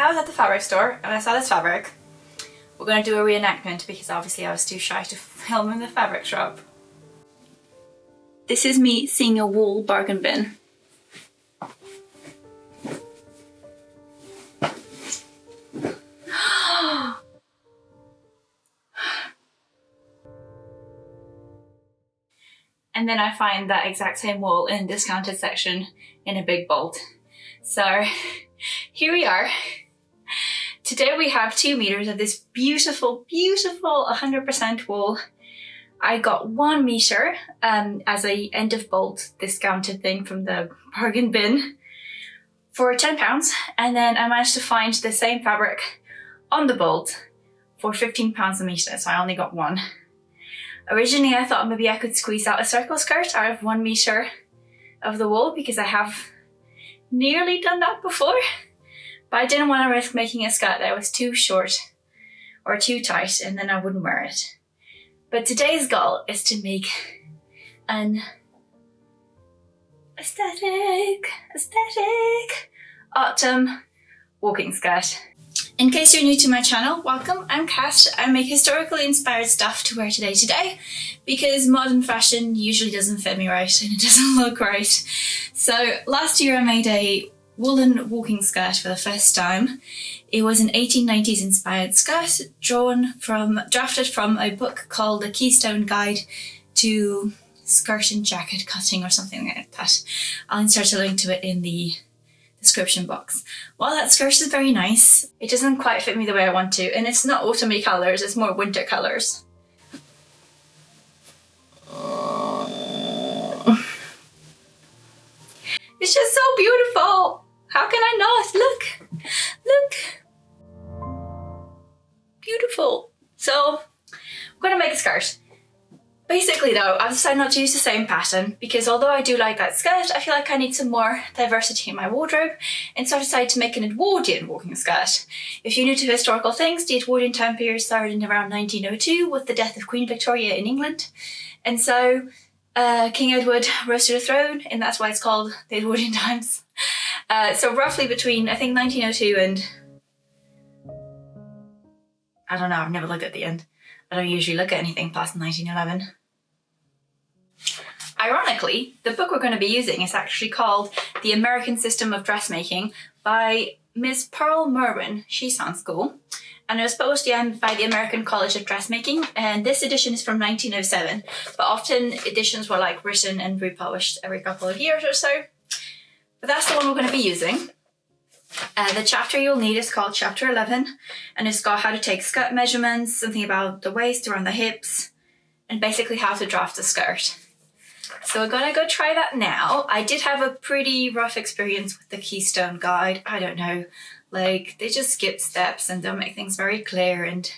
I was at the fabric store and I saw this fabric. We're going to do a reenactment because obviously I was too shy to film in the fabric shop. This is me seeing a wool bargain bin. And then I find that exact same wool in the discounted section in a big bolt. So here we are. Today we have 2 meters of this beautiful, beautiful 100% wool. I got 1 meter as a end of bolt discounted thing from the bargain bin for £10. And then I managed to find the same fabric on the bolt for £15 a meter. So I only got 1. Originally I thought maybe I could squeeze out a circle skirt out of 1 meter of the wool because I have nearly done that before. But I didn't want to risk making a skirt that was too short or too tight and then I wouldn't wear it. But today's goal is to make an aesthetic autumn walking skirt. In case you're new to my channel, welcome, I'm Kat. I make historically inspired stuff to wear today because modern fashion usually doesn't fit me right and it doesn't look right. So last year I made a woolen walking skirt for the first time. It was an 1890s inspired skirt drafted from a book called The Keystone Guide to Skirt and Jacket Cutting or something like that. I'll insert a link to it in the description box. While that skirt is very nice, it doesn't quite fit me the way I want to, and it's not autumny colours, it's more winter colours. It's just so beautiful! How can I not? Look! Look! Beautiful! So, I'm gonna make a skirt. Basically though, I've decided not to use the same pattern because although I do like that skirt, I feel like I need some more diversity in my wardrobe, and so I decided to make an Edwardian walking skirt. If you're new to historical things, the Edwardian time period started in around 1902 with the death of Queen Victoria in England. And so King Edward rose to the throne, and that's why it's called the Edwardian times. So roughly between, I think, 1902 and... I don't know, I've never looked at the end. I don't usually look at anything past 1911. Ironically, the book we're going to be using is actually called The American System of Dressmaking by Miss Pearl Merwin. She sounds cool. And it was published by the American College of Dressmaking, and this edition is from 1907. But often editions were like written and republished every couple of years or so. But that's the one we're going to be using. The chapter you'll need is called Chapter 11, and it's got how to take skirt measurements, something about the waist around the hips, and basically how to draft a skirt. So we're gonna go try that now. I did have a pretty rough experience with the Keystone guide. I don't know, like they just skip steps and don't make things very clear, and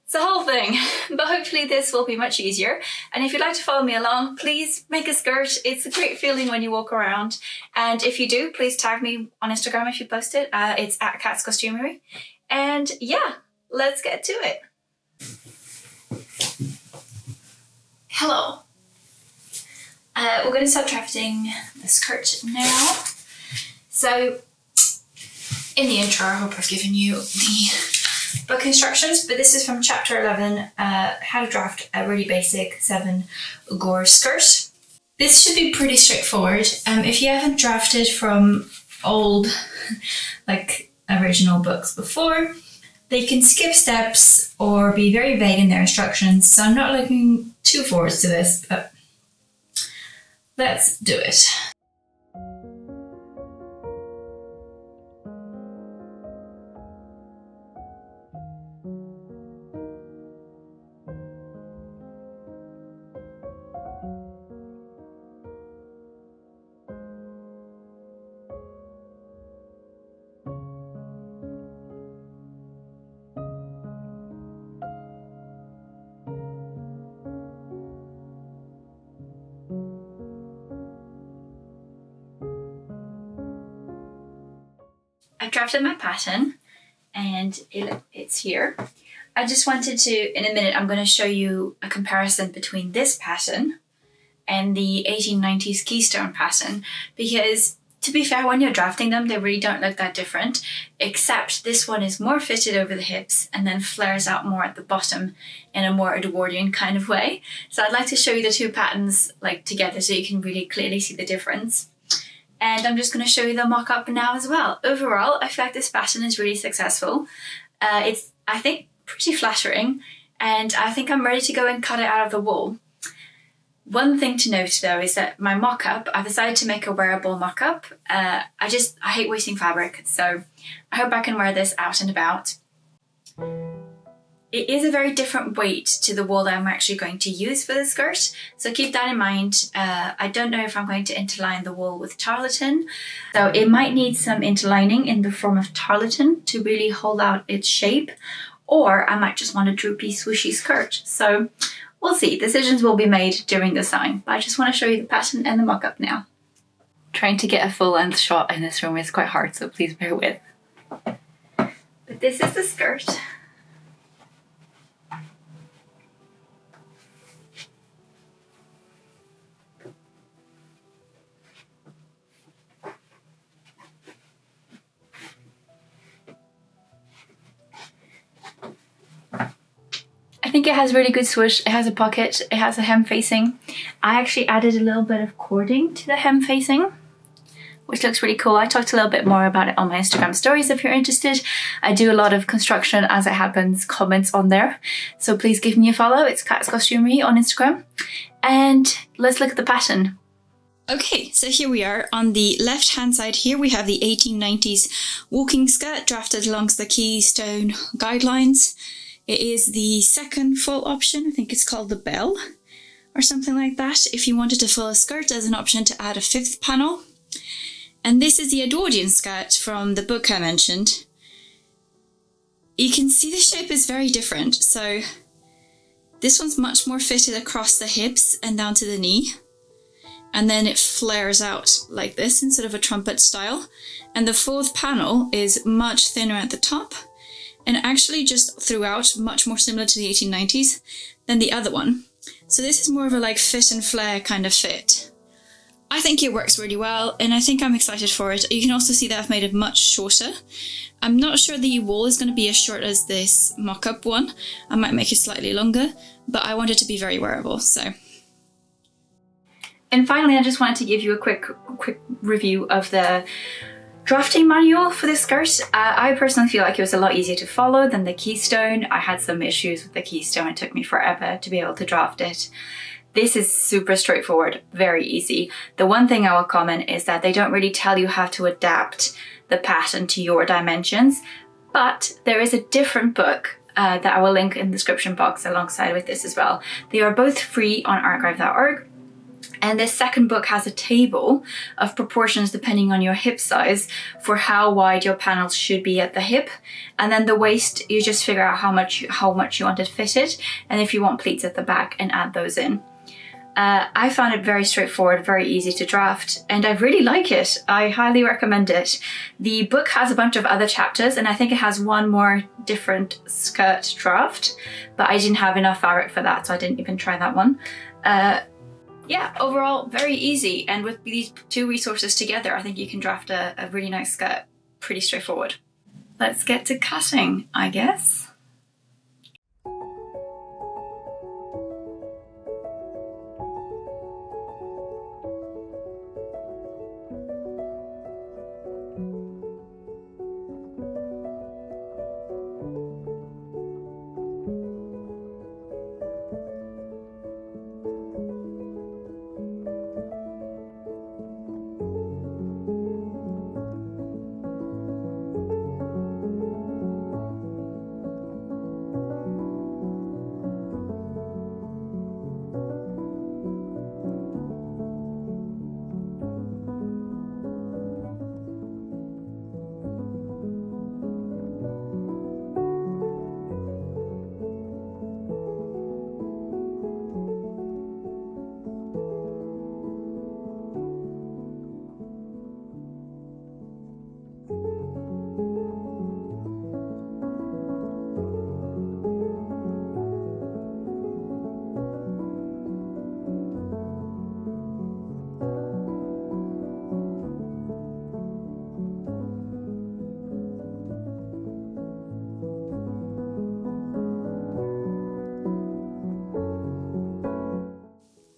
it's a whole thing. But hopefully this will be much easier. And if you'd like to follow me along, please make a skirt. It's a great feeling when you walk around. And if you do, please tag me on Instagram if you post it. It's at Kat's Costumery. And yeah, let's get to it. Hello. We're going to start drafting the skirt now. So in the intro, I hope I've given you the book instructions, but this is from chapter 11, how to draft a really basic 7 gore skirt. This should be pretty straightforward. If you haven't drafted from old, like original books before, they can skip steps or be very vague in their instructions, so I'm not looking too forward to this, but let's do it. I've drafted my pattern and it's here. I just wanted to, in a minute, I'm going to show you a comparison between this pattern and the 1890s Keystone pattern, because To be fair, when you're drafting them, they really don't look that different, except this one is more fitted over the hips and then flares out more at the bottom in a more Edwardian kind of way. So I'd like to show you the two patterns like together so you can really clearly see the difference. And I'm just going to show you the mock-up now as well. Overall, I feel like this pattern is really successful. It's, I think, pretty flattering, and I think I'm ready to go and cut it out of the wool. One thing to note though is that my mock-up, I've decided to make a wearable mock-up. I hate wasting fabric, so I hope I can wear this out and about. It is a very different weight to the wool that I'm actually going to use for the skirt, so keep that in mind. I don't know if I'm going to interline the wool with tarlatan, so it might need some interlining in the form of tarlatan to really hold out its shape, or I might just want a droopy swooshy skirt. So we'll see, decisions will be made during design, but I just want to show you the pattern and the mock-up now. Trying to get a full length shot in this room is quite hard, so please bear with. But this is the skirt. I think it has really good swoosh, it has a pocket, it has a hem facing. I actually added a little bit of cording to the hem facing, which looks really cool. I talked a little bit more about it on my Instagram stories if you're interested. I do a lot of construction as it happens comments on there, so please give me a follow. It's Costumery on Instagram. And let's look at the pattern. Okay, so here we are. On the left hand side here we have the 1890s walking skirt drafted along the Keystone guidelines. It is the second full option. I think it's called the bell or something like that. If you wanted to fill a skirt, there's an option to add a fifth panel. And this is the Edwardian skirt from the book I mentioned. You can see the shape is very different. So this one's much more fitted across the hips and down to the knee. And then it flares out like this instead of a trumpet style. And the fourth panel is much thinner at the top, and actually just throughout much more similar to the 1890s than the other one. So this is more of a like fit and flare kind of fit. I think it works really well, and I think I'm excited for it. You can also see that I've made it much shorter. I'm not sure the wool is going to be as short as this mock-up one. I might make it slightly longer, but I want it to be very wearable, so. And finally, I just wanted to give you a quick review of the drafting manual for this skirt. I personally feel like it was a lot easier to follow than the Keystone. I had some issues with the Keystone. It took me forever to be able to draft it. This is super straightforward, very easy. The one thing I will comment is that they don't really tell you how to adapt the pattern to your dimensions, but there is a different book that I will link in the description box alongside with this as well. They are both free on archive.org. And this second book has a table of proportions depending on your hip size for how wide your panels should be at the hip. And then the waist, you just figure out how much you want it fitted, and if you want pleats at the back, and add those in. I found it very straightforward, very easy to draft, and I really like it. I highly recommend it. The book has a bunch of other chapters, and I think it has one more different skirt draft, but I didn't have enough fabric for that, so I didn't even try that one. Yeah, overall, very easy. And with these two resources together, I think you can draft a really nice skirt. Pretty straightforward. Let's get to cutting, I guess.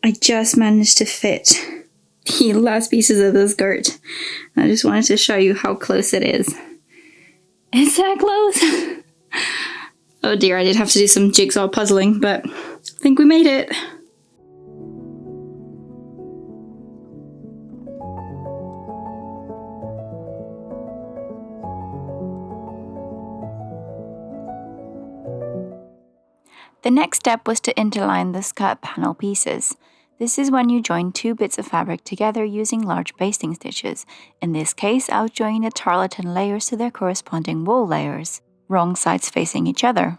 I just managed to fit the last pieces of the skirt. I just wanted to show you how close it is. It's that close! Oh dear, I did have to do some jigsaw puzzling, but I think we made it. The next step was to interline the skirt panel pieces. This is when you join two bits of fabric together using large basting stitches. In this case, I was joining the tarlatan layers to their corresponding wool layers, wrong sides facing each other.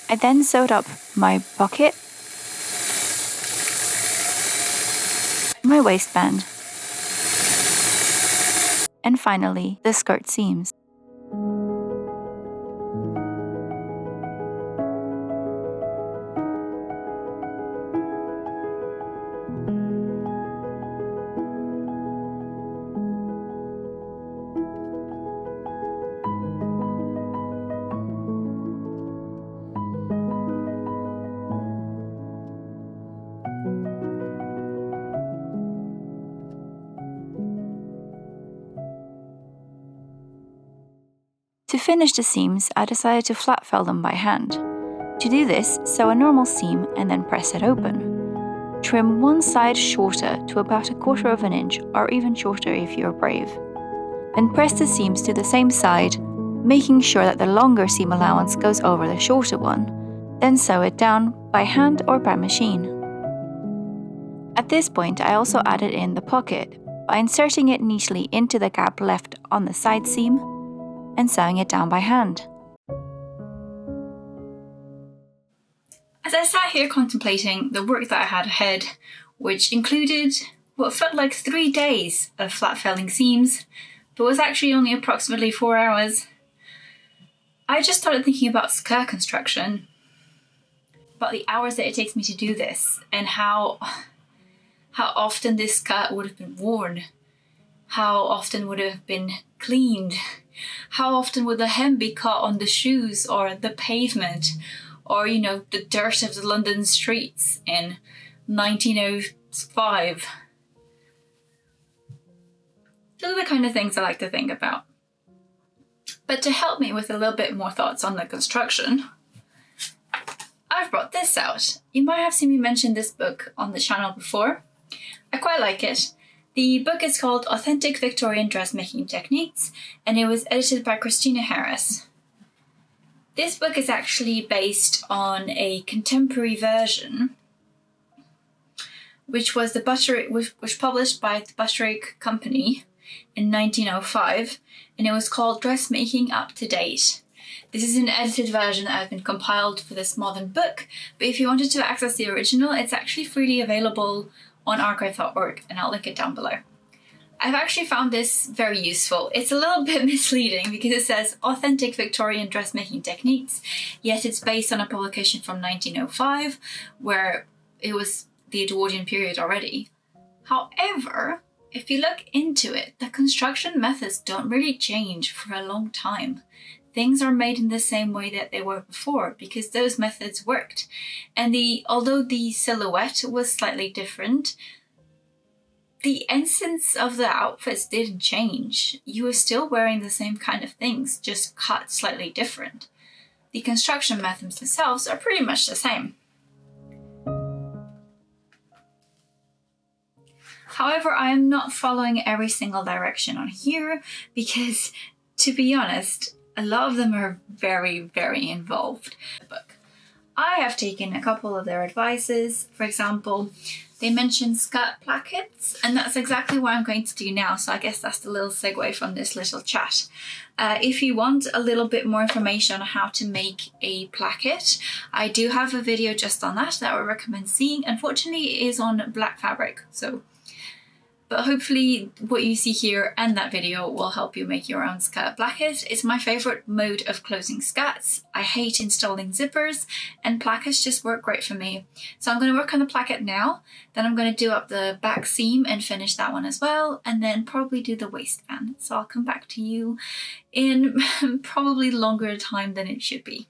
I then sewed up my pocket, my waistband, and finally the skirt seams. To finish the seams, I decided to flat fell them by hand. To do this, sew a normal seam and then press it open. Trim one side shorter to about 1/4 inch or even shorter if you're brave. Then press the seams to the same side, making sure that the longer seam allowance goes over the shorter one. Then sew it down by hand or by machine. At this point, I also added in the pocket by inserting it neatly into the gap left on the side seam and sewing it down by hand. As I sat here contemplating the work that I had ahead, which included what felt like 3 days of flat felling seams, but was actually only approximately 4 hours, I just started thinking about skirt construction, about the hours that it takes me to do this, and how often this skirt would have been worn, how often would it have been cleaned, how often would the hem be caught on the shoes or the pavement or, the dirt of the London streets in 1905. Those are the kind of things I like to think about. But to help me with a little bit more thoughts on the construction, I've brought this out. You might have seen me mention this book on the channel before. I quite like it. The book is called Authentic Victorian Dressmaking Techniques, and it was edited by Christina Harris. This book is actually based on a contemporary version, which was published by the Butterick Company in 1905, and it was called Dressmaking Up to Date. This is an edited version that has been compiled for this modern book, but if you wanted to access the original, it's actually freely available on archive.org, and I'll link it down below. I've actually found this very useful. It's a little bit misleading because it says Authentic Victorian Dressmaking Techniques, yet it's based on a publication from 1905, where it was the Edwardian period already. However, if you look into it, the construction methods don't really change for a long time. Things are made in the same way that they were before because those methods worked. And although the silhouette was slightly different, the essence of the outfits didn't change. You were still wearing the same kind of things, just cut slightly different. The construction methods themselves are pretty much the same. However, I am not following every single direction on here because, to be honest, a lot of them are very, very involved. I have taken a couple of their advices. For example, they mentioned skirt plackets, and that's exactly what I'm going to do now. So I guess that's the little segue from this little chat. If you want a little bit more information on how to make a placket, I do have a video just on that I would recommend seeing. Unfortunately, it is on black fabric, but hopefully what you see here and that video will help you make your own skirt placket. It's my favorite mode of closing skirts. I hate installing zippers, and plackets just work great for me. So I'm going to work on the placket now, then I'm going to do up the back seam and finish that one as well, and then probably do the waistband. So I'll come back to you in probably longer time than it should be.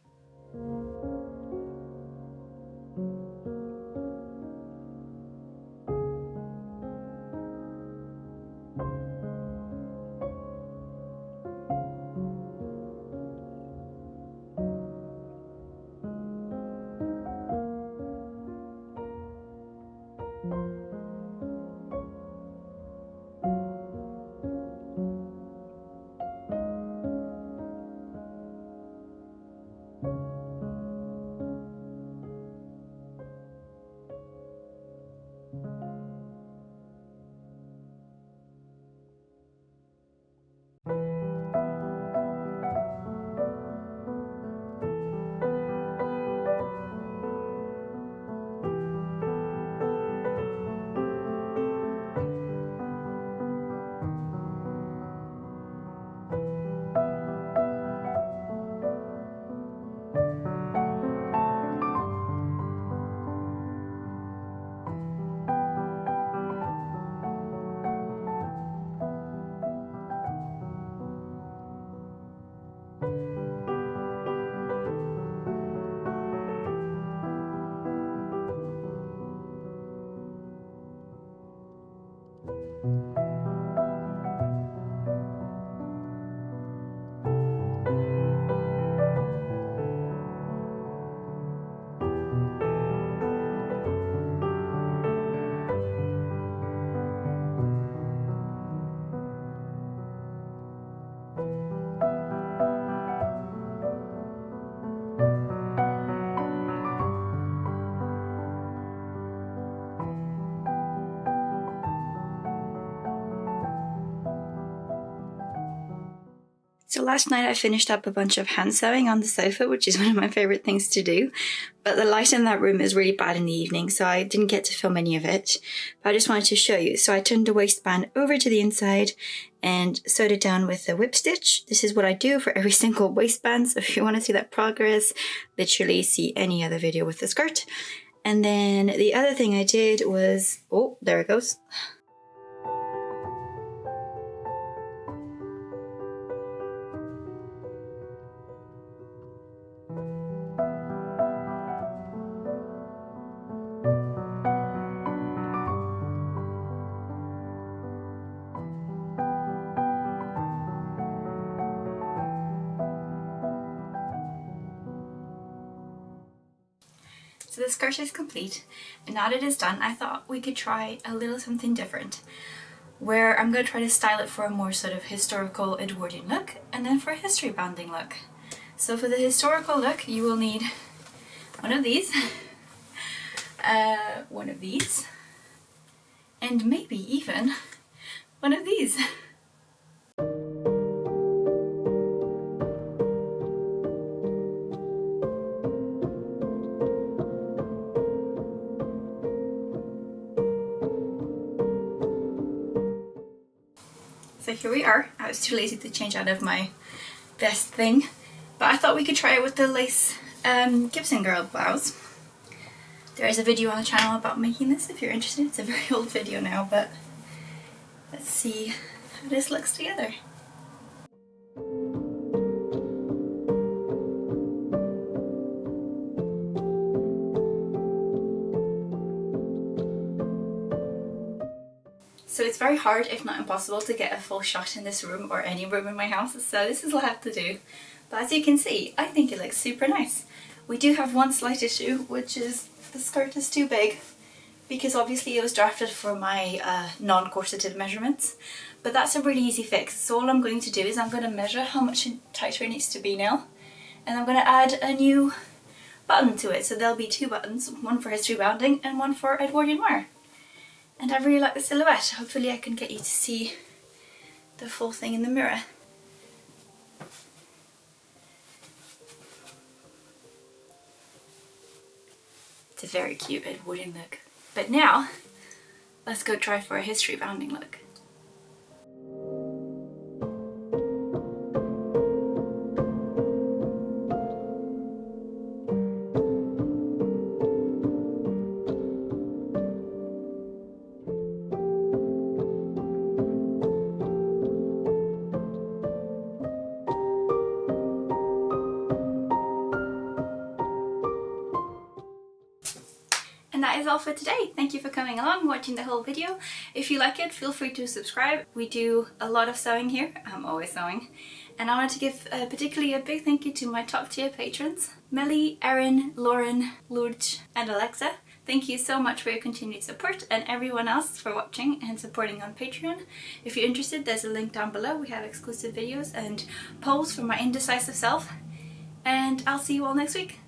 So last night I finished up a bunch of hand sewing on the sofa, which is one of my favourite things to do. But the light in that room is really bad in the evening, so I didn't get to film any of it. But I just wanted to show you. So I turned the waistband over to the inside and sewed it down with a whip stitch. This is what I do for every single waistband. So if you want to see that progress, literally see any other video with the skirt. And then the other thing I did was, oh, there it goes. So the skirt is complete, and now that it is done, I thought we could try a little something different, where I'm going to try to style it for a more sort of historical Edwardian look, and then for a history bounding look. So for the historical look, you will need one of these, and maybe even one of these. So here we are. I was too lazy to change out of my vest thing, but I thought we could try it with the lace Gibson girl blouse. There is a video on the channel about making this if you're interested. It's a very old video now, but Let's see how this looks together. So it's very hard, if not impossible, to get a full shot in this room or any room in my house, so this is what I have to do. But as you can see, I think it looks super nice. We do have one slight issue, which is the skirt is too big, because obviously it was drafted for my non-corseted measurements, but that's a really easy fix. So all I'm going to do is I'm going to measure how much tighter it needs to be now, and I'm going to add a new button to it. So there'll be two buttons, one for history bounding and one for Edwardian wear. And I really like the silhouette. Hopefully I can get you to see the full thing in the mirror. It's a very cute Edwardian look. But now, let's go try for a history bounding look. And that is all for today. Thank you for coming along, watching the whole video. If you like it, feel free to subscribe. We do a lot of sewing here. I'm always sewing. And I wanted to give particularly a big thank you to my top tier patrons, Melly, Erin, Lauren, Lourdes and Alexa. Thank you so much for your continued support, and everyone else for watching and supporting on Patreon. If you're interested, there's a link down below. We have exclusive videos and polls for my indecisive self. And I'll see you all next week.